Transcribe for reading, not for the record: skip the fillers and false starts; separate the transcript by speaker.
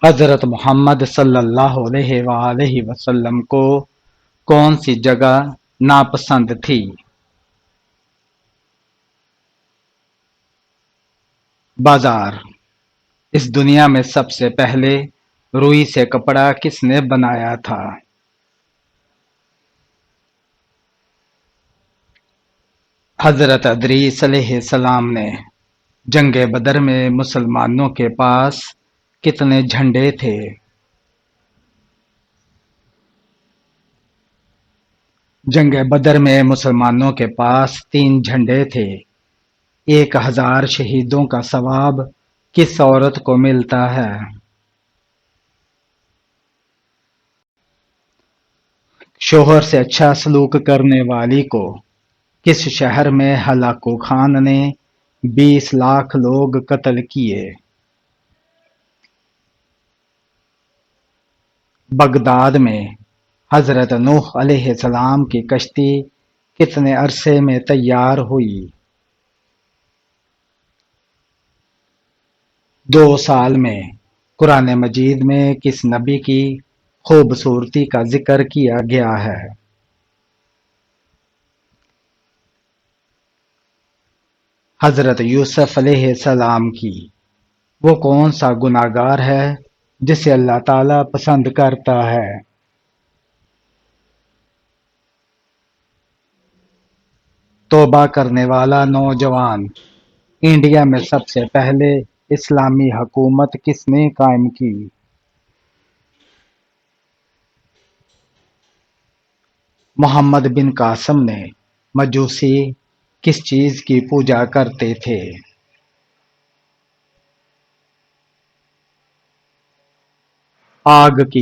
Speaker 1: حضرت محمد صلی اللہ علیہ وآلہ وسلم کو کون سی جگہ ناپسند تھی؟ بازار۔ اس دنیا میں سب سے پہلے روئی سے کپڑا کس نے بنایا تھا؟ حضرت ادریس علیہ السلام نے۔ جنگ بدر میں مسلمانوں کے پاس کتنے جھنڈے تھے؟ جنگ بدر میں مسلمانوں کے پاس 3 جھنڈے تھے۔ 1000 شہیدوں کا ثواب کس عورت کو ملتا ہے؟ شوہر سے اچھا سلوک کرنے والی کو کس شہر میں ہلاکو خان نے 20 لاکھ لوگ قتل کیے؟ بغداد میں حضرت نوح علیہ السلام کی کشتی کتنے عرصے میں تیار ہوئی؟ 2 سال میں۔ قرآن مجید میں کس نبی کی خوبصورتی کا ذکر کیا گیا ہے؟ حضرت یوسف علیہ السلام کی۔ وہ کون سا گناہگار ہے جسے اللہ تعالیٰ پسند کرتا ہے؟ توبہ کرنے والا نوجوان۔ انڈیا میں سب سے پہلے اسلامی حکومت کس نے قائم کی؟ محمد بن قاسم نے۔ مجوسی کس چیز کی پوجا کرتے تھے؟ آگ کی۔